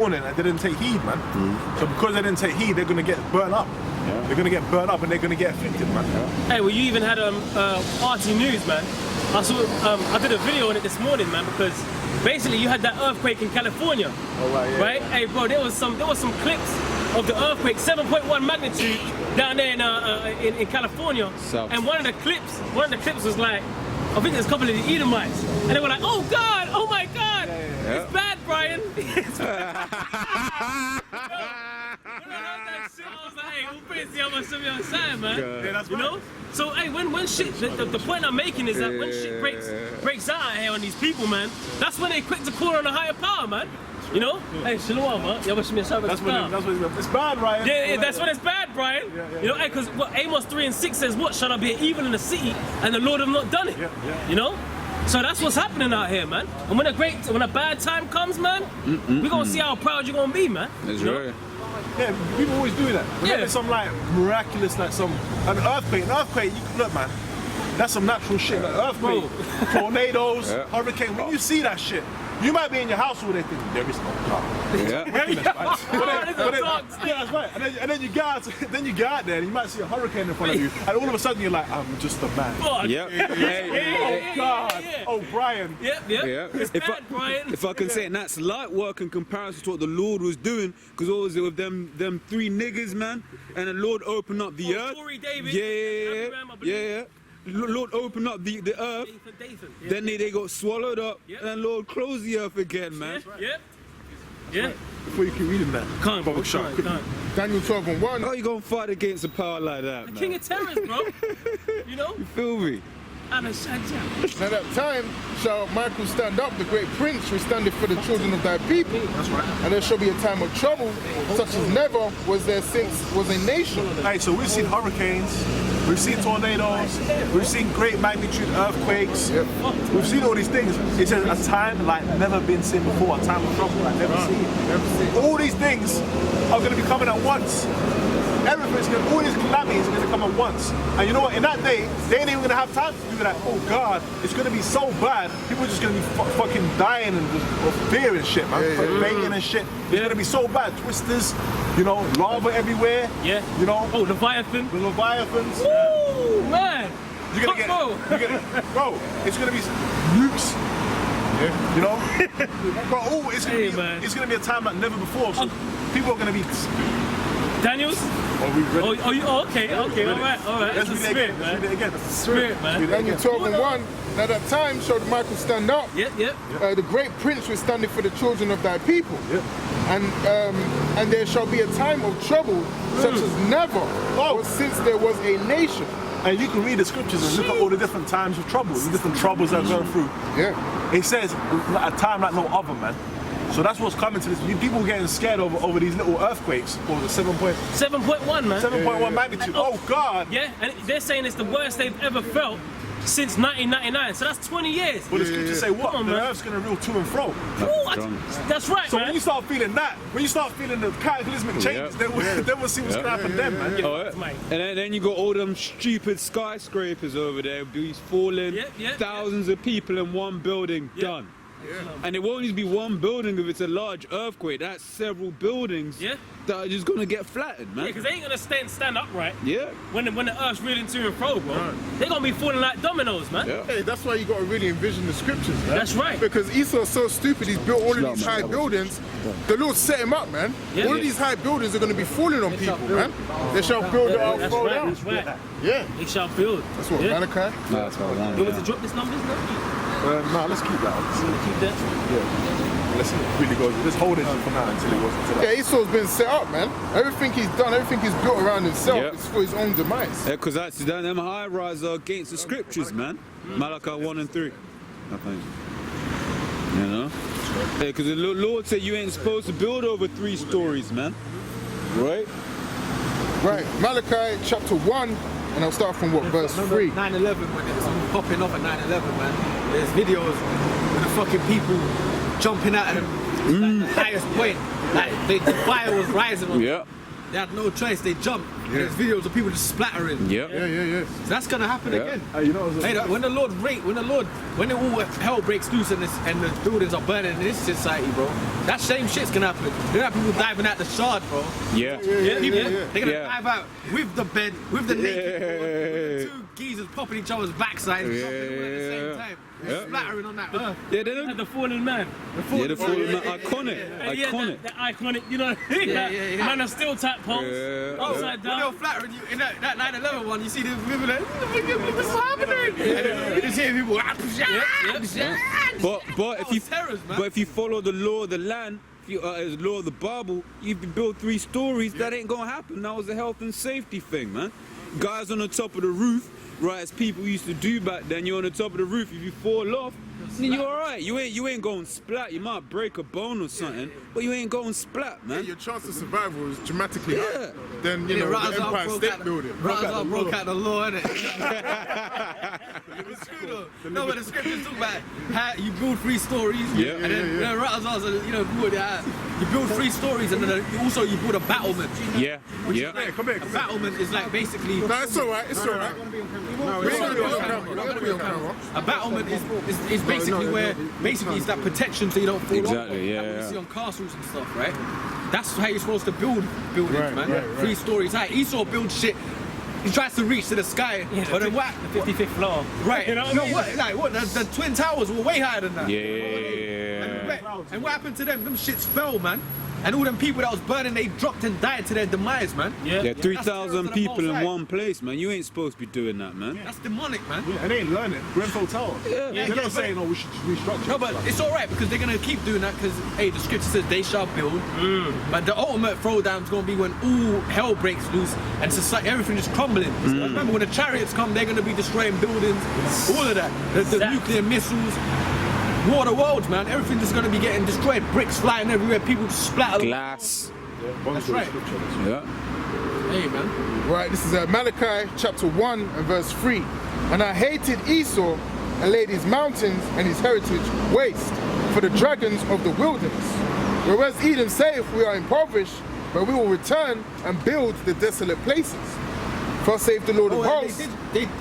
warning and they didn't take heed, man. So because they didn't take heed, they're gonna get burnt up. They're gonna get burnt up and they're gonna get afflicted, man. Hey, well, you even had RT News, man. I saw, I did a video on it this morning, man, because basically you had that earthquake in California, right? Hey, bro, there was some clips of the earthquake, 7.1 magnitude down there in California, and one of the clips was like, I think there's a couple of the Edomites, and they were like, oh God, oh my God, it's bad, Brian. It's bad. When I heard that shit, I was like, hey, who prays how much of your side, man? Yeah, that's you know? So, hey, when shit, the point I'm making is that when shit breaks out here on these people, man, that's when they quick to call on a higher power, man. You know? Hey, shalom, man. That's when it's bad, Ryan. Yeah, that's when it's bad, Brian. You know, hey, because what Amos 3:6 says, what shall I be evil in the city, and the Lord have not done it. You know? So that's what's happening out here, man. And when a bad time comes, man, we're gonna see how proud you're gonna be, man. That's right. Yeah, people always do that. Whenever some like miraculous, like an earthquake, look, man, that's some natural shit. Like earthquake, tornadoes, hurricane. When you see that shit, you might be in your house all day thinking, there is no God. That's right. And then you get out there and you might see a hurricane in front of you, and all of a sudden you're like, I'm just a man. Oh God. Oh, Brian. It's bad, Brian. If I can say it, and that's light work in comparison to what the Lord was doing, because what was it with them three niggas, man? And the Lord opened up the earth. Corey David. Yeah. Lord opened up the earth, then they got swallowed up, and Lord closed the earth again, man. Before you can read him that. Can't. Daniel 12:1. How you gonna fight against a power like that, The man? king of terrors, bro. You know? You feel me? At that time shall Michael stand up, the great prince, who standeth for the children of thy people. That's right. And there shall be a time of trouble, such as never was there since was a nation. Hey, so we've seen hurricanes, we've seen tornadoes, we've seen great magnitude earthquakes, we've seen all these things. It says a time like never been seen before, a time of trouble like never seen. All these things are going to be coming at once. All these calamities are going to come at once. And you know what, in that day, they ain't even going to have time to do that. Oh God, it's going to be so bad. People are just going to be fucking dying of fear and shit, man. Fainting and shit. It's going to be so bad. Twisters, you know, lava everywhere. You know. Oh, Leviathan. The Leviathans. Woo, man. You're going to bro, it's going to be nukes. You know? Bro, it's going to be a time like never before. So people are going to be... Daniels? Okay, all right. Let's It's read the it again. spirit, man. Let's read it again. It's the spirit, man. Daniel 12:1. Now that time shall Michael stand up. The great prince was standing for the children of thy people. And there shall be a time of trouble such as never was since there was a nation. And you can read the scriptures and look at all the different times of trouble, the different troubles that are going through. It says a time like no other, man. So that's what's coming to this. People getting scared over these little earthquakes. Or the 7.1, man. 7.1 magnitude. Oh God. Yeah, and they're saying it's the worst they've ever felt since 1999. So that's 20 years. But the scriptures say what? The earth's going to reel to and fro. That's right, so man. when you start feeling that, when you start feeling the cataclysmic changes, then we'll see what's going to happen then, man. And then you got all them stupid skyscrapers over there, these falling, thousands of people in one building, done. And it won't just be one building if it's a large earthquake. That's several buildings that are just gonna get flattened, man. Because they ain't gonna stand upright. When the earth's reeling to and fro, bro. They're gonna be falling like dominoes, man. Hey, that's why you gotta really envision the scriptures, man. That's right. Because Esau's so stupid, he's built all of these high buildings. The Lord set him up, man. All of these high buildings are gonna be falling on people, man. They shall build it out, fall down. That's right. Yeah. They shall build. That's what Malachi. That's what I want. You want me to drop this numbers now? No, let's keep that. Keep that. Let's really go. Let's hold it for now until it goes into that. Yeah, Esau's been set up, man. Everything he's done, everything he's built around himself is for his own demise. Because that's them high rise are against the scriptures, man. Malachi 1 and 3. I think. You know? Because the Lord said you ain't supposed to build over 3 stories, man. Right? Right. Malachi chapter 1. And I'll start from what, verse 3? 9/11, when it was all popping off at 9/11, man. There's videos with the fucking people jumping at them at the highest point. Like, the fire was rising on them. They had no choice, they jumped. And there's videos of people just splattering. Yep. Yeah. So that's gonna happen again. You know, Hey, when it all hell breaks loose and the buildings are burning in this society, bro, that same shit's gonna happen. They're gonna have people diving out the shard, bro. Yeah. They're gonna Yeah. dive out with the bed, with the naked board, with the two geezers popping each other's backside and jumping in at the same time. Yeah. Splattering on that earth. Yeah, they don't. The fallen man. The fallen man, iconic. Yeah, Iconic. that iconic, you know, yeah. man of steel tap pulse, Yeah. upside When they were down. flattering you in that 9/11 one, you see the people like, what's happening? And you just hear people, But if you follow the law of the land, if you, as law of the Bible, if you build 3 stories, that ain't gonna happen. That was a health and safety thing, man. Guys on the top of the roof, right, as people used to do back then, you're on the top of the roof. If you fall off, then you're alright. You ain't going splat. You might break a bone or something, but you ain't going splat, man. Your chance of survival is dramatically Yeah. higher than the Empire State Building. broke out the law, innit? It's true though. No, but the scriptures talk about how you build 3 stories, Yeah. and then you build 3 stories, and then also you build a battlement. Yeah. Yeah. Come here. A battlement is like basically No, it's alright. It's alright. We're gonna be on camera. We're gonna be on camera. a battlement is basically where basically it's that protection so you don't fall off. Exactly, yeah, Like what yeah. you see on castles and stuff, right? That's how you're supposed to build buildings, Right, man. right. 3 stories high. Esau builds shit. He tries to reach to the sky, but then what? The 55th floor. Right. You know what I no, mean? what? The Twin Towers were way higher than that. Yeah. And what happened to them? Them shits fell, man. And all them people that was burning, they dropped and died to their demise, man. Yeah. Yeah, 3,000 That's people in right. one place, man. You ain't supposed to be doing that, man. That's demonic, man. Yeah, and they ain't learning. Grenfell Tower. Yeah. They're not saying, oh, we should restructure. No, but it's all right because they're gonna keep doing that because hey, the scripture says they shall build. But the ultimate throwdown's gonna be when all hell breaks loose and society, everything is crumbling. Remember when the chariots come, they're gonna be destroying buildings, all of that. The nuclear missiles, war of the worlds, man. Everything is gonna be getting destroyed. Bricks flying everywhere. People splatter. Glass. That's right. Yeah. Hey, man. Right, this is Malachi chapter 1 and verse 3. And I hated Esau and laid his mountains and his heritage waste for the dragons of the wilderness. Whereas Edom saith, we are impoverished, but we will return and build the desolate places. For saith the Lord of hosts.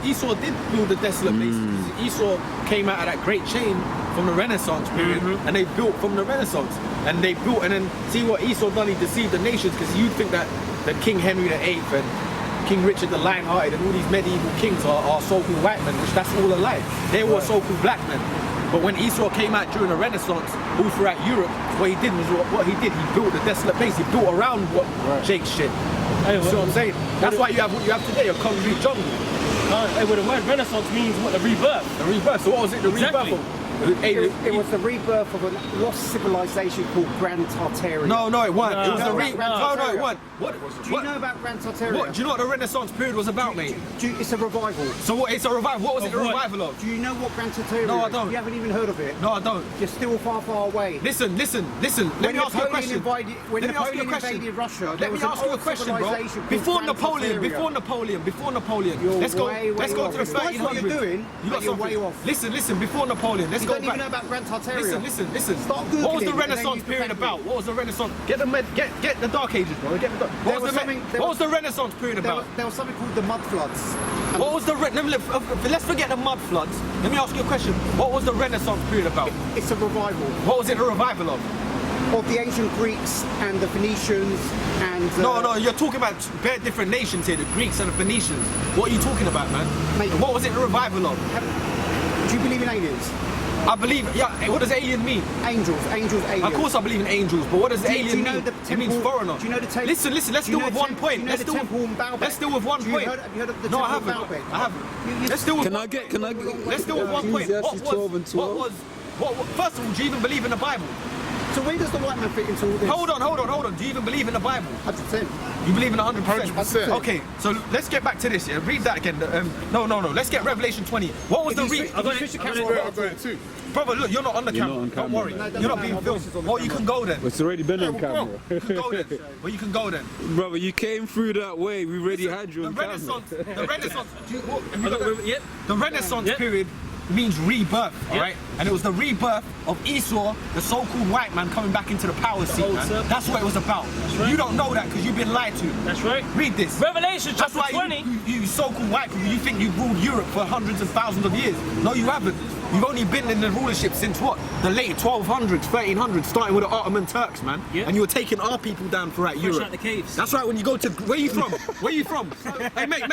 Esau did build the desolate places. Esau came out of that great chain from the Renaissance period, and they built from the Renaissance. And they built, and then see what Esau done, he deceived the nations, because you'd think that King Henry VIII and King Richard the Lionhearted and all these medieval kings are so-called white men, which that's all a lie. They were so-called black men. But when Esau came out during the Renaissance, all throughout Europe, what he did was what he did. He built a desolate place. He built around what Jake's shit. Hey, You see what I'm saying? That's why you have what you have today, a concrete jungle. Hey, well, the word Renaissance means what? The rebirth. The rebirth. So what was it? The Exactly. rebirth of? It was the rebirth of a lost civilization called Grand Tartaria. No, it wasn't. It was No, the no, it wasn't. Do you know about Grand Tartaria? What? Do you know what the Renaissance period was about, mate? It's a revival. So what? It's a revival. What was it? The what? revival of? Do you know what Grand Tartaria No, I is? don't. You haven't even heard of it. No, I don't. You're still far, far away. Listen. Let me ask you a question. When Let me ask you a Napoleon question. invaded Russia, there Let me was an ask you a old question, bro. civilization called Before Grand Napoleon. You're Let's go. way, way Let's go off. to the Despite 1300s. what you're doing, You got you're something. way off. Listen. Before Napoleon, let's You go don't back. even know about Grand Tartaria. Listen. Start What was Googling the it and then Renaissance you period defend about? it. What was the Renaissance? Get the Dark Ages, bro. What was the Renaissance period about? There was something called the mud floods. What was the let's forget the mud floods. Let me ask you a question. What was the Renaissance period about? It's a revival What was it a revival of? of the ancient Greeks and the Phoenicians and... No, you're talking about very different nations here, the Greeks and the Phoenicians. What are you talking about, man? Mate. What was it a revival of? Do you believe in aliens? I believe, what does alien mean? Angels, aliens. Of course I believe in angels, but what does Do you alien know mean? the It means temple- foreigner. do you know the temple- Listen, let's do you deal know with the one temp- point. do you know Let's the deal temple in Baalbek? Let's deal with one Have you point. heard of the No, I temple in haven't. Baalbek? I haven't. Let's deal with Can I get? Let's deal with one point. Ecclesiastes 12 and 12. First of all, do you even believe in the Bible? So where does the white man fit into all this? Hold on. Do you even believe in the Bible? 100%. You believe in 100%? 100%. Okay, so let's get back to this, yeah? Read that again. No. Let's get Revelation 20. What was the read? If you switch the camera I've off, got it too. Brother, look, you're not on the You're camera. not on Don't camera. worry. No, it You're not doesn't being matter. My voice is filmed. on the Well, you can go then. It's already been on Well, camera. you can go then. Well, you can go then. Brother, you came through that way. We already had you The on camera. Renaissance. The Renaissance. Yep. The Renaissance Yep. period means rebirth, alright? And it was the rebirth of Esau, the so-called white man, coming back into the power seat, man. That's what it was about. Right. You don't know that because you've been lied to. That's right. Read this. Revelation That's chapter why 20. you so-called white people, you think you've ruled Europe for hundreds of thousands of years. No, you haven't. You've only been in the rulership since what? The late 1200s, 1300s, starting with the Ottoman Turks, man. Yeah. And you were taking our people down throughout Europe. out the caves. That's right, when you go to, where you from? Where you from? Hey, mate,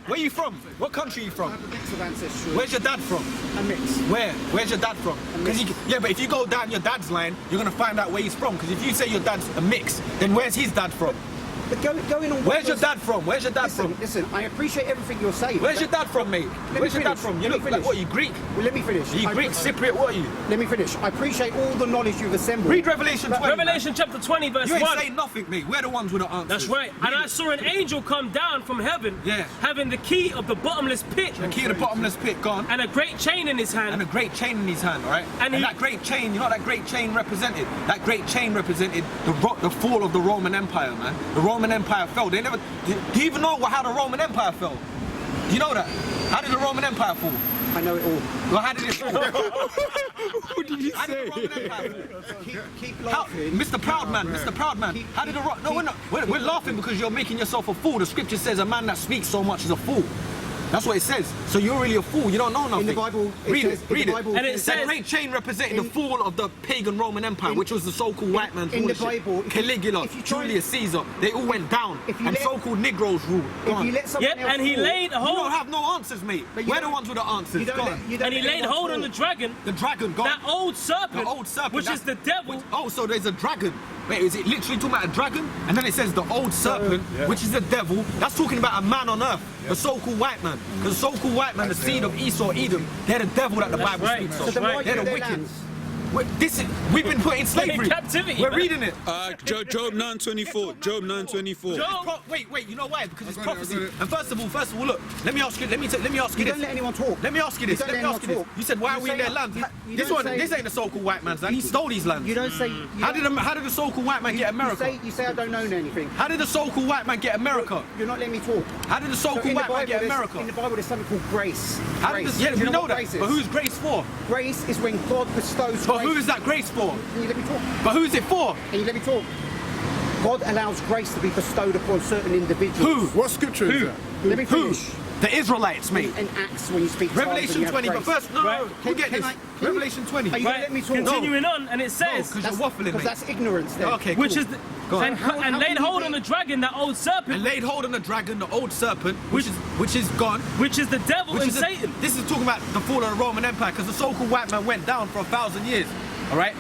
where you from? What country are you from? I have a mix of ancestry. Where's your dad from? A mix. Where? Where's your dad from? mix. Yeah, but if you go down your dad's line, you're gonna find out where he's from. Because if you say your dad's a mix, then where's his dad from? But going on. Where's your dad from? Where's your dad from? Listen, I appreciate everything you're saying. Where's your dad from, mate? Where's your dad finish. from? You Let me look like finish. what? You Greek? Well, let me finish. Are you Greek, Cypriot? What are you? Let me finish. I appreciate all the knowledge you've assembled. Read Revelation 20. Revelation chapter 20 verse You ain't 1. saying nothing, mate. We're the ones with the answers. That's right. And I saw an angel come down from heaven, Yeah. having the key of the bottomless pit, The key of the bottomless pit gone. and a great chain in his hand. And a great chain in his hand, alright? And And he- that great chain, you know what that great chain represented? That great chain represented the fall of the Roman Empire, man. The Roman Empire fell. They never. Do you even know how the Roman Empire fell? Do you know that? How did the Roman Empire fall? I know it all. Well, how did it fall? What did you How did the say? Roman Empire fall? Keep How, laughing. Mr. Proudman, Mr. Proudman, how did the no, we're not. We're laughing because you're making yourself a fool. The scripture says a man that speaks so much is a fool. That's what it says. So you're really a fool. You don't know nothing. In the Bible, it read says- it. in Read the it. Bible, And it it says- That great chain representing the fall of the pagan Roman Empire, which was the so-called white man's in the rulership. Bible, if you- Caligula, if you try- Julius Caesar, they all went down, If you and let- so-called Negroes ruled. Go If on. you let someone Yep, else and he fall, laid You hold. don't have no answers, mate. But you We're the don't- ones with the answers. you don't Go let- on. you don't And he let laid anyone hold on fall. the dragon, The dragon, go on. that old serpent, The old serpent. which that's- is the devil. So there's a dragon. Wait, is it literally talking about a dragon? And then it says the old serpent, which is the devil. That's talking about a man on earth, the so-called white man. Because the so-called white man, the seed of Esau, Edom, they're the devil that the That's Bible right. speaks So of. then why They're do the they wicked. lands? We've been put in slavery. captivity, We're man. reading it. Job 9:24. Job 9:24. Wait, you know why? Because it's I got it, prophecy. I got it. And first of all, look, let me ask you You this. don't let anyone talk. Let me ask you this. You don't Let me let ask you this. anyone talk. You said, why are You we in say- their land? you This don't one, say- this ain't the so-called white man's land. He stole these lands. You don't say. How did the so-called white man get America? You say I don't know anything. How did the so-called white man get America? You're not letting me talk. How did the So so-called in the white man get America? In the Bible, there's something called grace. How did Grace. the, yeah, Do you we know what that. grace is? But who's grace for? Grace is when God bestows But grace. who is that grace for? Can you let me talk? But who's it for? Can you let me talk? God allows grace to be bestowed upon certain individuals. Who? What scripture is that? Let me Who? finish. The Israelites, mate. In Acts, when you speak to others and Revelation you have 20, but grace. first, no, Right. we'll get this. Revelation 20. Are you gonna let me talk? Continuing on, and it says, because you're waffling, Because mate. that's ignorance then. Okay, which cool. is the, Go on. and, How and can laid you hold be- on the dragon, that old serpent, And laid hold on the dragon, the old serpent, which is gone. which is the devil Which and is Satan. This is talking about the fall of the Roman Empire, because the so-called white man went down for 1,000 years. All right.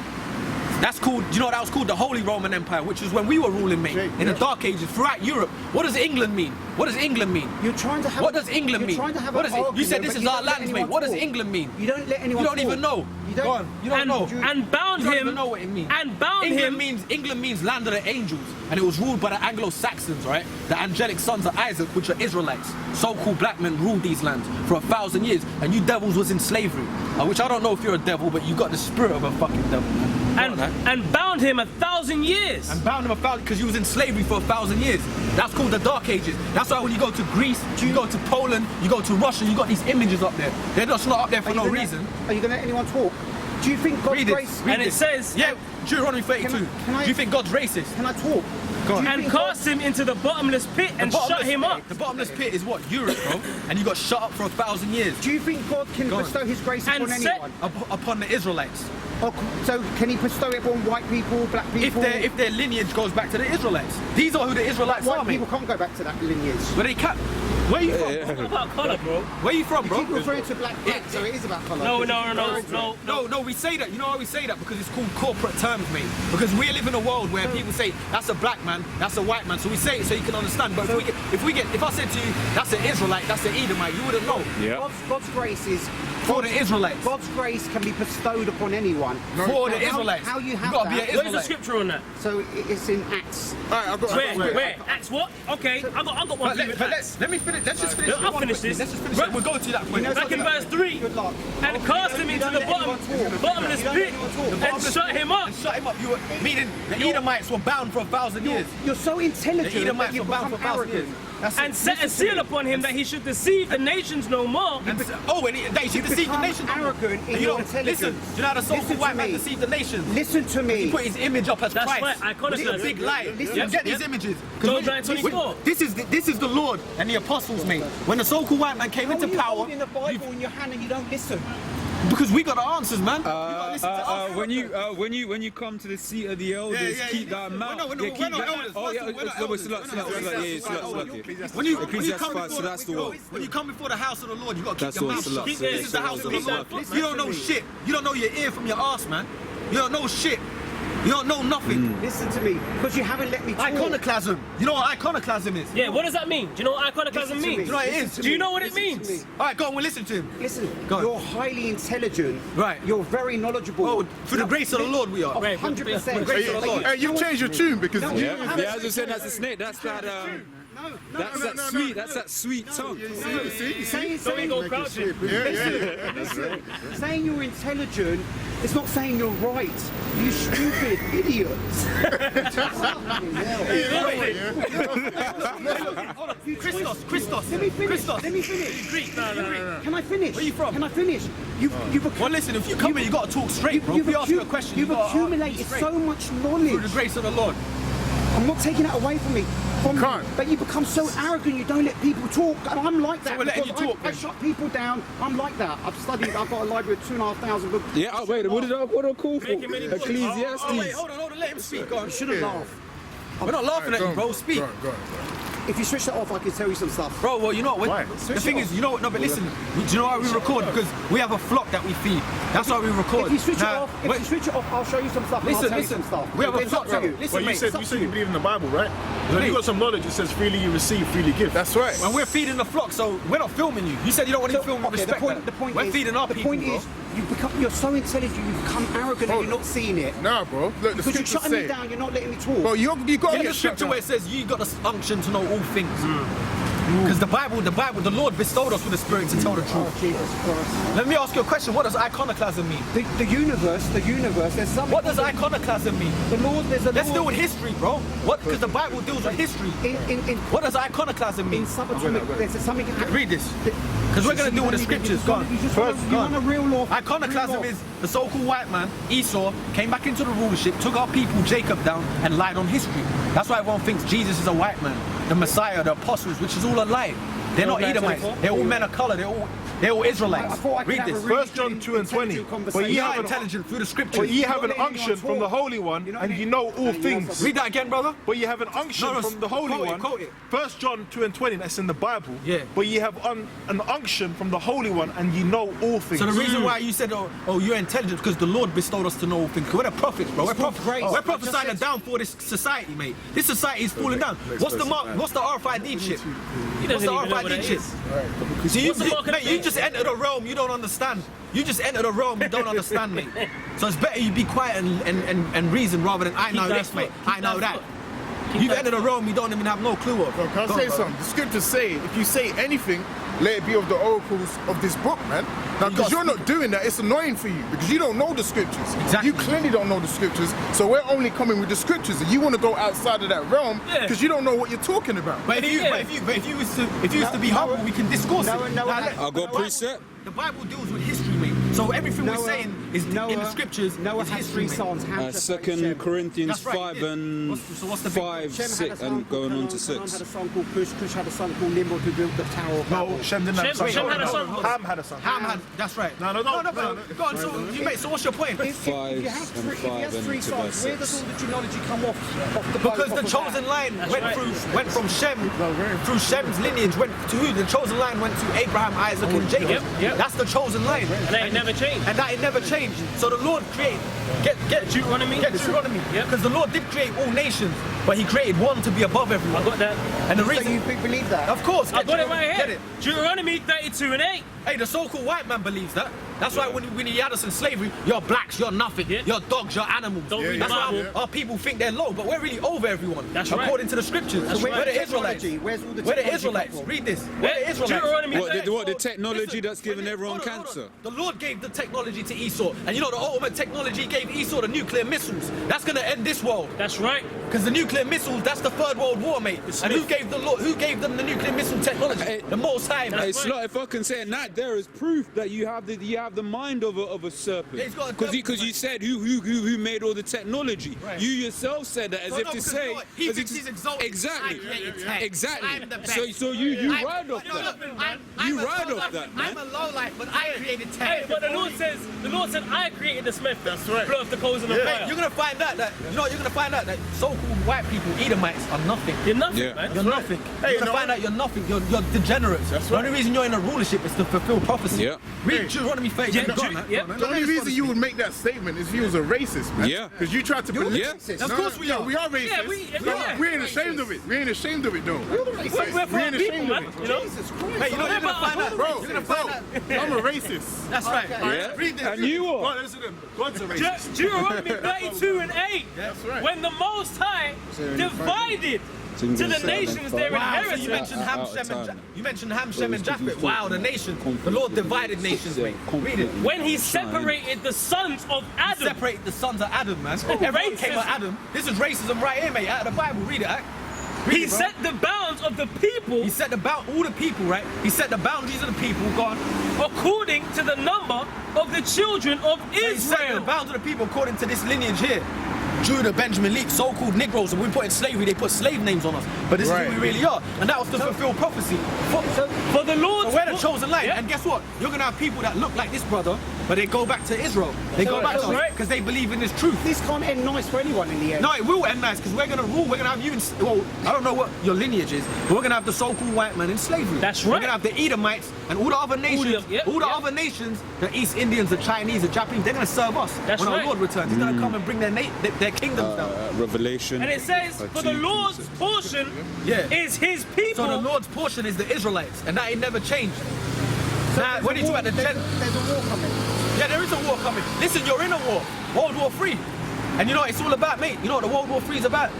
That's called, you know what that was called? The Holy Roman Empire, which is when we were ruling, mate, in the Dark Ages, throughout Europe. What does England mean? What does England mean? You're trying to have. What does England mean? You're trying to have What an is it? You argument, said this but is you our don't let lands, mate. anyone What does talk. England mean? You don't let anyone You don't talk. even know. You don't. Go on. You don't and, know. and bound You don't him, even know what it means. and bound England him. means land of the angels, and it was ruled by the Anglo-Saxons, right? The angelic sons of Isaac, which are Israelites. So-called black men ruled these lands for 1,000 years, and you devils was in slavery. Which I don't know if you're a devil, but you got the spirit of a fucking devil. Man. Go on, man. and bound him 1,000 years. And bound him 1,000 because you was in slavery for 1,000 years. That's called the Dark Ages. That's why when you go to Greece, you go to Poland, you go to Russia, you got these images up there. They're just not up there for no reason. Are you going to let anyone talk? Do you think God's Read grace? it. Read And it says, yeah, Deuteronomy 32. Can I- Do you think God's racist? Can I talk? Go on. Do you and think cast him into the bottomless pit and shut him up. The bottomless pit is what? Europe, bro. And you got shut up for 1,000 years. Do you think God can Go on. bestow His grace And upon set- anyone? Upon the Israelites. Or, so can He bestow it upon white people, black people? If their lineage goes back to the Israelites. These are who the Israelites are, white mate. people can't go back to that lineage. But they can't. Where you from? What about colour, bro? Where you from, You bro? keep referring to black, so it is about colour. No, we say that. You know why we say that? Because it's called corporate terms, mate. Because we live in a world where people say that's a black man, that's a white man. So we say it so you can understand. But if I said to you that's an Israelite, that's an Edomite, you wouldn't know. Yeah. God's grace is For the Israelites. God's grace can be bestowed upon anyone. For the How- Israelites. How you You have gotta be that? an Where's the Israelite. scripture on that? So it's in Acts. Alright, I've got Where? Acts what? Okay, I got one But for you. let me finish. Let's just finish. I'll one finish quickly. this. Let's just finish. Right. it. We'll go to that point. Back in verse 3, Good luck. and cast him into the bottomless pit and shut him up. And shut him up. You were meaning the Edomites were bound for 1,000 years. You're so intelligent The that Edomites you were bound become for 1,000 years. arrogant. and set a seal upon him that he should deceive the nations no more. And that he should deceive the nations. Arrogant in your intelligence. Listen, do you know how the so-called white man deceived the nations? Listen to me. He put his image up as That's Christ. right, iconoclasm. It's a big lie. Yep, Get these yep. images. Job 9:24. This is the Lord and the apostles, mate. When the so-called white man came How into are you power, holding the Bible in your hand and you don't listen? because we got the answers, man. You gotta listen to us. when you come to the seat of the elders, keep that mouth. We're not elders. Oh yeah, We're not elders. When you come before so that's the word. when you come before the house of the Lord, you got to keep That's your what mouth Salat shut. says. This is the house of the Lord. Listen, You don't know shit. You don't know your ear from your ass, man. You don't know shit. You don't know nothing. Listen to me, because you haven't let me talk. Iconoclasm. You know what iconoclasm is? Yeah, what does that mean? Do you know what iconoclasm Listen to means? me. You know what it is? Listen to Do you me. know what it Listen to means? me. All right, go on. We'll listen to him. Listen, Go on. you're highly intelligent. Right. You're very knowledgeable. Oh, through the grace of the Lord, we are. 100%. Grace of the Lord. Hey, you've changed your tune because No, you- no, no. Yeah, as I said, that's a snake. That's that. That's that sweet tongue. So we go crouching. Saying you're intelligent is not saying you're right. You stupid idiots. Christos. Let me finish. Christos. Let me finish. Greek. No. Can I finish? Where you from? Can I finish? You've Well, listen, if you come here, you got to talk straight, bro. If we ask you a question, you've you got to accumulated so much through knowledge. the grace of the Lord. I'm not taking that away from me. Can't. But you become so arrogant, you don't let people talk. And I'm like that. So we're letting because you talk, I then. shut people down. I'm like that. I've studied. I've got a library of 2,500 books. Yeah, oh, wait, what did I call for? Make him any good. Ecclesiastes. Oh, wait, hold on, let him speak. Go on. You shouldn't laugh. We're not laughing at you, bro. Speak. Go on. If you switch that off, I can tell you some stuff. Bro, well, you know what? Why? The thing is, you know what? No, but listen. Do you know why we record? Because we have a flock that we feed. That's why we record. If you switch Now, it off, if you switch it off, I'll show you some stuff. and I'll Listen, tell you listen. some stuff. We have a It's up flock. to you. Listen, Well, you mate. said you believe in the Bible, right? So if you got some knowledge, it says freely you receive, freely give. That's right. When we're feeding the flock, so we're not filming you. You said you don't want to film with Okay, respect. the point we're is, feeding our the people, point bro. is, you're so intelligent, you become arrogant, and you're not seeing it. Nah, bro. Look, the Because you're scriptures shutting me say. down, you're not letting me talk. Bro, you got to In the get shut scripture down. where it says you got the unction to know all things. Because the Bible, the Lord bestowed us with the Spirit to tell the truth. Oh, Jesus Christ. Let me ask you a question. What does iconoclasm mean? The universe, there's something. What does iconoclasm mean? The Lord, there's a Let's Lord deal with history, bro. What? Because the Bible deals with history. in What does iconoclasm mean? subatomic. There's something. Read this. Because we're going to deal with the scriptures. Go on. You want a real law. Iconoclasm is the so-called white man, Esau, came back into the rulership, took our people, Jacob, down, and lied on history. That's why everyone thinks Jesus is a white man, the Messiah, the apostles, which is all a lie. They're not Edomites. They're all men of color. They're all Israelites. I thought I could Read have a this. really 1 John 2 and 20. intelligent But ye You are have an intelligent through the scriptures. But ye have an letting anyone unction from the talk. Holy One, You're not and letting- ye know all Hey, you things. know Read that again, brother. But ye have an unction No, from the Holy quote it, One. quote it. 1 John 2 and 20, that's in the Bible. Yeah. But ye have an unction from the Holy One, and ye know all things. So the reason why you said, oh, you're intelligent, because the Lord bestowed us to know all things. 'Cause we're the prophets, bro. We're called grace. We're I prophesying just the said- downfall of this society, mate. This society is falling down. What's the mark? What's the RFID chip? He What's doesn't the even know what RFID that chip? is. See, What's the mark of the mate, you beast? just entered a realm you don't understand. You just entered a realm you don't understand, mate. So it's better you be quiet and reason rather than I know that this, mate. foot. I know Keep that. that foot. You've entered a realm you don't even have no clue of. Bro, can I Go say on, bro. something? The scriptures say, if you say anything, let it be of the oracles of this book, man. Now, You because got- you're not doing that, it's annoying for you because you don't know the scriptures. Exactly. You clearly don't know the scriptures, so we're only coming with the scriptures, and you want to go outside of that realm Yeah. because you don't know what you're talking about. But if you, Yeah. but if you used to be humble, we can discourse it. Noah, I got precept. The Bible deals with history, mate. So everything we're saying is in the scriptures. Noah is had history, 3 mate. sons. Ham, Japheth, 2 Shem. Corinthians That's right, 5 he did. and So what's the big- 5, Shem had a 6, son and called going on to Canaan, Canaan 6. had a son called Cush. Cush had a son called Nimrod who built the Tower of Babel. No, Shem didn't have a son. Shem had a son. Ham had a son. Ham had, that's right. No. Go on, so what's your point? If you have and 3, if he has 5 3 and sons, where does all the genealogy come off the boat? Because the chosen line went from Shem, through Shem's lineage, went to who? The chosen line went to Abraham, Isaac, and Jacob. Yep. That's the chosen line. And that ain't never changed. And that it never changed. So the Lord created, get Deuteronomy? Deuteronomy. Yep. Because the Lord did create all nations, but He created one to be above I everyone. got that. And the So reason, you believe that? of course, I got it right Get here. it. Deuteronomy 32 and 8. Hey, the so-called white man believes that. That's why when he had us in slavery, you're blacks, you're nothing, Yeah. you're dogs, you're animals. Don't read the That's why Bible. our people think they're low, but we're really over everyone. That's right. According to the scriptures. That's We're right. the Israelites. Where's all the We're the technology Israelites. come from? Read this. We're the Israelites. Deuteronomy What, 32. the technology Listen, that's giving wait, everyone hold on. cancer? The Lord gave the technology to Esau. And you know the ultimate technology he gave Esau the nuclear missiles. That's going to end this world. That's right. Because the nuclear nuclear missiles, that's the Third World War, mate. And who gave them the nuclear missile technology? The Most High, man. Hey, Slot, if I can say it, that there is proof that you have the mind of a serpent. Yeah, he's got a Because you said who made all the technology. Right. You yourself said that as if to say. He thinks he's exalted. Exactly. I created tech. Exactly. I'm the best. So you ride off that. I'm You a ride low off life. that, man. I'm a low life, but I created tech. Hey, but the Lord said, I created the Smith. That's right. Blow up the coals in the Mate, fire. you're gonna find out that you're gonna find out that so-called white people, Edomites, are nothing. You're nothing, Yeah. man. You're nothing. Hey, You're gonna you know find out you're nothing. You're degenerates. That's The right. only reason you're in a rulership is to fulfill prophecy. Yeah. Read Deuteronomy 30. Yeah, Go on, man. yeah. Go on, man. The only reason you would make that statement is if you was a racist, man. Yeah. Because you tried to believe. Yeah. Of course we are. We are racist. Yeah, We ain't ashamed of it. We ain't ashamed of it, though. We're for We our ain't people, ashamed man. of it. You know? Hey, you know you're gonna find out. Bro, You're gonna find out. I'm a racist. That's right. Yeah. Read this. And you are. God, listen to him. God's a racist. Deuteronomy 32:8. That's right. When the Most High divided to the nations their Wow, so inheritance. you mentioned Ham, Shem, and you mentioned Ham, Shem, and Japheth. Wow, the nation. The Lord divided nations, mate. Read it. When he separated the sons of Adam. Separated the sons of Adam, man. Everyone came out racism. Adam. This is racism right here, mate. Out of the Bible. Read it, right? Read He it, bro. set the bounds of the people He set all the people, right? He set the boundaries of the people, God. according to the number of the children of He set the Israel. bounds of the people according to this lineage here. Judah, Benjamin, Levi, so-called Negroes, and we put in slavery, they put slave names on us. But this is who we really are. And that was to fulfill prophecy. For the Lord, So we're the chosen line. Yeah. And guess what? You're going to have people that look like this brother, but they go back to Israel. They go back to right. because they believe in this truth. This can't end nice for anyone in the end. No, it will end nice because we're going to rule. We're going to have you in, well, I don't know what your lineage is, but we're going to have the so-called white man in slavery. That's We're right. going to have the Edomites and all the other nations, all the yeah. other nations, the East Indians, the Chinese, the Japanese, they're going to serve us That's when right. our Lord returns. He's going to come and bring their kingdoms down. Revelation. and it says, for the Lord's portion Yeah. is his people. So the Lord's portion is the Israelites, and that ain't never changed. Now, when you talk about the There's a war coming. yeah, there is a war coming. Listen, you're in a war, World War III, and you know what it's all about, mate. You know what the World War III is about?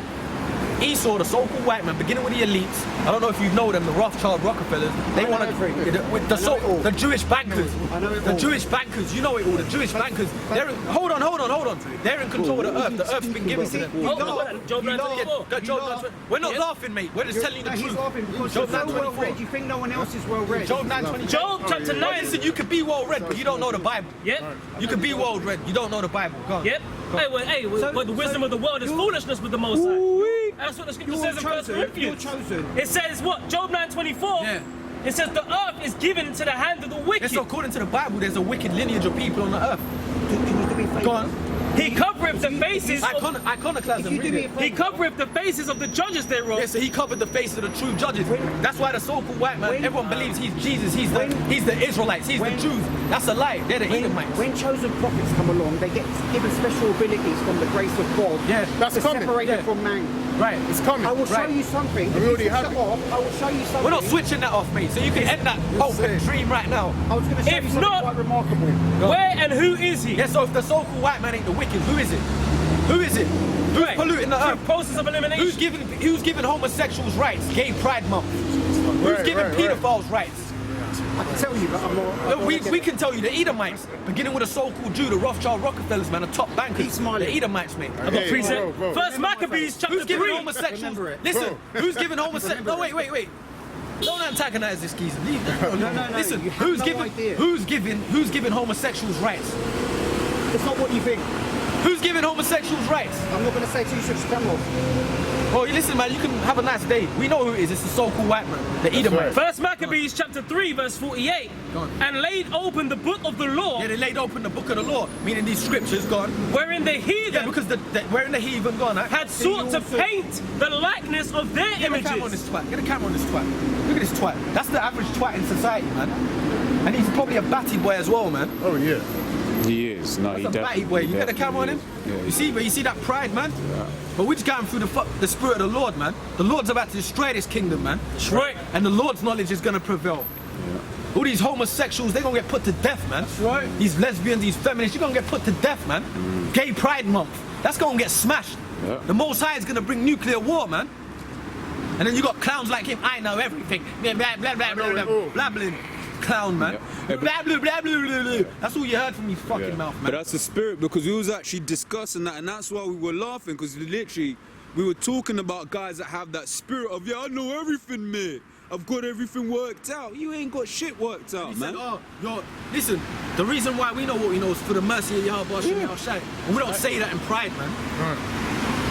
Esau, the so-called white man, beginning with the elites. I don't know if you know them, the Rothschild Rockefellers. They want to the Jewish bankers, the Jewish bankers. You know it all. The Jewish bankers. Hold on. They're in control of the earth. The earth's been given to them. Job 9:24. We're not laughing, mate. We're just telling you the He's truth. laughing because Job you're so well 9:24. read. You think no one else is well read. Job 9:24. Job chapter 9. Listen, you could be well read, but you don't know the Bible. Yep. You could be well read, you don't know the Bible. Go on. Yep. But the wisdom of the world is foolishness with the Most High. That's what the scripture says in 1 Corinthians. You're chosen. It says what? Job 9:24. Yeah. It says the earth is given to the hand of the wicked. Yes, so according to the Bible, there's a wicked lineage of people on the earth. Go on. He covereth the faces. Iconoclasm. Read it. He covereth the faces of the judges thereof. Yeah, so he covered the face of the true judges. That's why the so-called white man, everyone believes he's Jesus, he's the Israelites, he's the Jews. That's a lie. They're the Edomites. When chosen prophets come along, they get given special abilities from the grace of God. Yeah, that's to coming. separate Yeah. from man. Right. It's coming. I will show you something. We already If you have switch it. that off, I will show you something. We're not switching that off, mate. So you can end that hope and dream right now. I was going to show If you something not- quite remarkable. Where and who is he? Yeah, so if the so-called white man ain't the wicked, who is it? Who is it? Who's Right. polluting the Through earth? process of elimination. Who's giving homosexuals rights? Gay Pride Month. Who's Right, giving right, pedophiles rights? I can tell you, but I'm not. Look, we can tell you the Edomites, beginning with a so-called Jew, the Rothschild Rockefellers, man, the top bankers. Keep smiling. The Edomites, mate. I've got three bro, bro. First Maccabees chapter Who's giving 3. homosexuals? Remember it. Listen, who's giving homosexuals? No, wait. Don't antagonize this geezer. Leave that. No. Listen, You have who's no giving idea. who's giving homosexuals rights? It's not what you think. Who's giving homosexuals rights? I'm not going to say to you, switch the camera off. Oh, you listen, man. You can have a nice day. We know who it is. It's the so-called white man, the Edomites. First Maccabees chapter 3 verse 48. Go on. And laid open the book of the law, Yeah, they laid open the book of the law, meaning these scriptures, gone. wherein the Yeah, heathen because wherein the heathen gone, had sought to paint the likeness of their Get a camera on this images. twat. Get a camera on this twat. Look at this twat. That's the average twat in society, man. And he's probably a batty boy as well, man. Oh yeah. He is. No, he That's a batty boy. You got the camera on him? Yeah. You see that pride, man? But we're just going through the spirit of the Lord, man. The Lord's about to destroy this kingdom, man. That's right. And the Lord's knowledge is going to prevail. All these homosexuals, they're going to get put to death, man. That's right. These lesbians, these feminists, you're going to get put to death, man. Gay Pride Month. That's going to get smashed. Yeah. The Most High is going to bring nuclear war, man. And then you got clowns like him. I know everything. Blah, blah, blah, blah, blah, blah, blah, blah. Clown, man. Yeah. Blah, blah, blah, blah, blah, blah. That's all you heard from his fucking mouth, But man. that's the spirit, because we was actually discussing that, and that's why we were laughing, because literally we were talking about guys that have that spirit of, yeah, I know everything, mate. I've got everything worked out. You ain't got shit worked out, man. Listen, the reason why we know what we know is for the mercy of Yahweh Shem Shai. And we don't say that in pride, man. Right.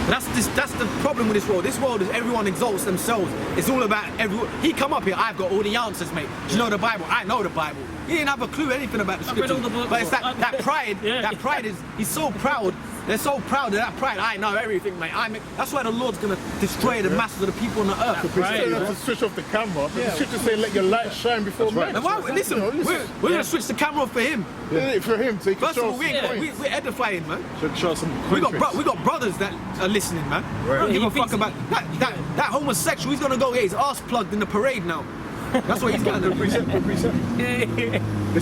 That's the problem with this world. This world is everyone exalts themselves. It's all about everyone. He come up here, I've got all the answers, mate. Do you know the Bible? I know the Bible. He didn't have a clue anything about the scriptures. But it's that pride, that pride is, he's so proud. They're so proud of that pride. I know everything, mate. That's why the Lord's going to destroy the masses of the people on the earth. Right. You have to switch off the camera. But the scripture say, let your light shine before men. Listen, we're going to switch the camera off for him. For him, so he can First of all, we're edifying, man. Show some we got brothers that are listening, man. Right. Don't give a fuck about that homosexual. He's going to go get his ass plugged in the parade now. That's what he's going to do.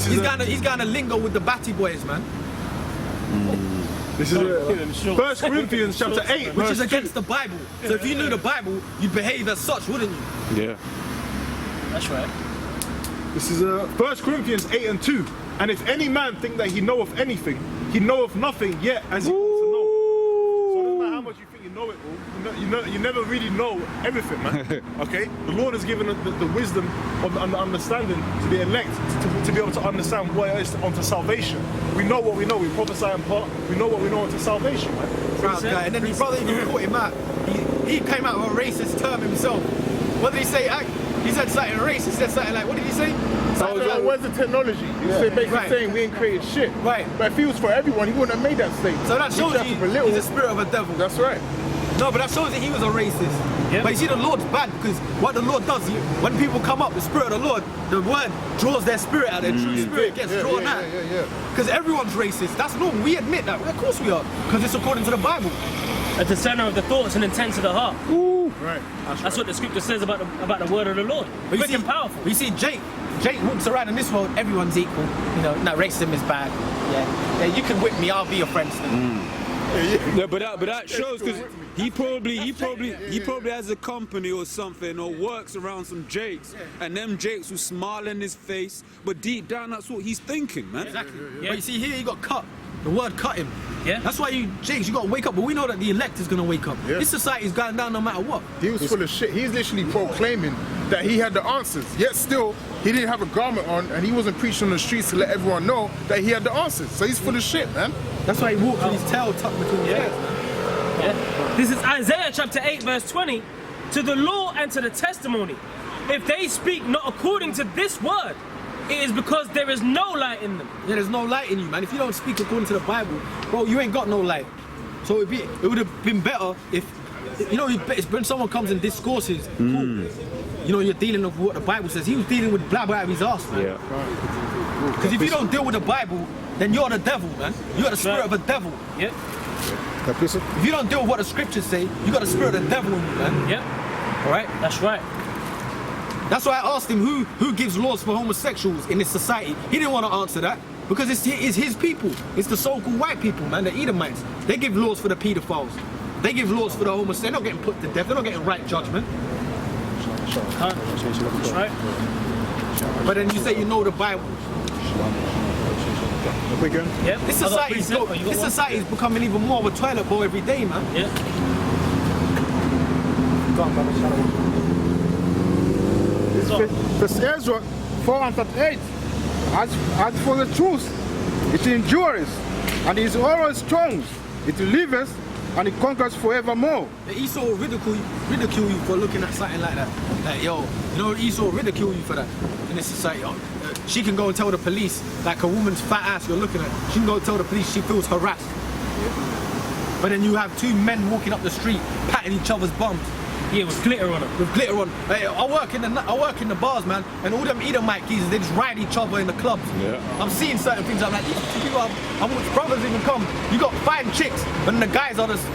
He's going to lingo with the batty boys, man. This is 1 Corinthians chapter 8, which is against the Bible. So if you knew the Bible, you'd behave as such, wouldn't you? Yeah. That's right. This is 1 Corinthians 8:2. And if any man think that he knoweth anything, he knoweth nothing yet as he ought to know. So it doesn't matter how much you think you know it all, you never really know everything, man. Okay? The Lord has given the wisdom and the understanding to the elect to be able to understand what it is onto salvation. We know what we know, we prophesy in part, we know what we know onto salvation, man. And then his brother even caught him out. He came out with a racist term himself. What did he say? He said something racist. He said something like, what did he say? Like, where's the technology? He's basically saying we ain't created shit. Right. But if he was for everyone, he wouldn't have made that statement. So that shows you he's a spirit of a devil. That's right. No, but that shows that he was a racist. Yep. But you see, the Lord's bad because what the Lord does, when people come up, the spirit of the Lord, the word draws their spirit out. Their true spirit gets drawn out. Because everyone's racist. That's normal. We admit that. Of course we are. Because it's according to the Bible. At the center of the thoughts and intents of the heart. Ooh. Right. That's what the scripture says about the word of the Lord. Quick and powerful. You see, Jake walks around in this world, everyone's equal. You know, no, racism is bad. Yeah, you can whip me, I'll be your friend still. Yeah, but that shows because he probably has a company or something or works around some Jakes, and them Jakes will smile in his face, but deep down that's what he's thinking, man. Exactly. But you see here he got cut. The word cut him. Yeah. That's why Jakes, you gotta wake up. But we know that the elect is gonna wake up. Yeah. This society is going down no matter what. He was full of shit. He's literally proclaiming that he had the answers. Yet still, he didn't have a garment on, and he wasn't preaching on the streets to let everyone know that he had the answers. So he's full of shit, man. That's why he walked with his tail tucked between his legs. Yeah. This is Isaiah chapter 8, verse 20. To the law and to the testimony, if they speak not according to this word, it is because there is no light in them. Yeah, there's no light in you, man. If you don't speak according to the Bible, bro, you ain't got no light. So it would have been better if, you know, when someone comes and discourses, you know, you're dealing with what the Bible says. He was dealing with blah blah out of his ass, man. Yeah. Because if you don't deal with the Bible, then you're the devil, man. You got the spirit of a devil. Yep. If you don't deal with what the scriptures say, you got the spirit of the devil in you, man. Yep. All right? That's right. That's why I asked him who gives laws for homosexuals in this society. He didn't want to answer that because it's his people. It's the so-called white people, man, the Edomites. They give laws for the pedophiles. They give laws for the homosexuals. They're not getting put to death. They're not getting right judgment. That's right. But then you say you know the Bible. Yep. This society is becoming even more of a toilet bowl every day, man. Yeah. First Ezra 4:8. As for the truth, it endures, and it is always strong. It liveth, and it conquers forevermore. Esau will ridicule you for looking at something like that. Like, yo, you know, Esau will ridicule you for that in this society. She can go and tell the police, like a woman's fat ass you're looking at, she can go and tell the police she feels harassed. But then you have two men walking up the street, patting each other's bums. Yeah, with glitter on them. With glitter on. Hey, I work in the bars, man, and all them Edomite geezers, they just ride each other in the clubs. Yeah. I'm seeing certain things. I'm like, these people I watch brothers even come. You got 5 chicks, and the guys are just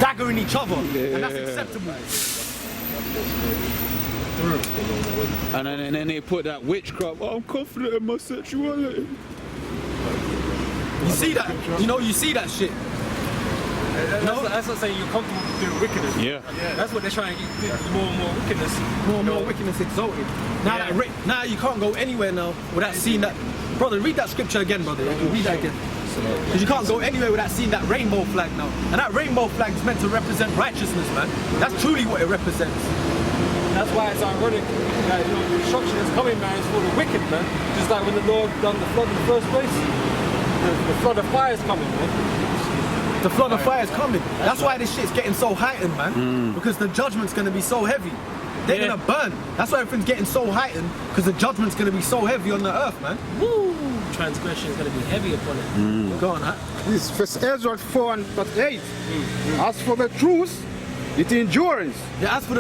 daggering each other, and that's acceptable. And then they put that witchcraft. Oh, I'm confident in my sexuality. You see that? You see that shit. That's not saying you're comfortable doing wickedness. Yeah. That's what they're trying to get, more and more wickedness. More and more wickedness exalted. Now you can't go anywhere now without seeing that. Brother, read that scripture again, brother. Read that again. Because you can't go anywhere without seeing that rainbow flag now. And that rainbow flag is meant to represent righteousness, man. That's truly what it represents. That's why it's ironic that the destruction that's coming, man, is for the wicked, man. Just like when the Lord done the flood in the first place. The flood of fire is coming, man. The flood of fire is coming. That's why this shit's getting so heightened, man. Because the judgment's gonna be so heavy. They're gonna burn. That's why everything's getting so heightened, because the judgment's gonna be so heavy on the earth, man. Woo! Transgression is gonna be heavy upon it. Go on, huh? This is 1 Ezra 4:8. As for the truth, it endures. Yeah, as for the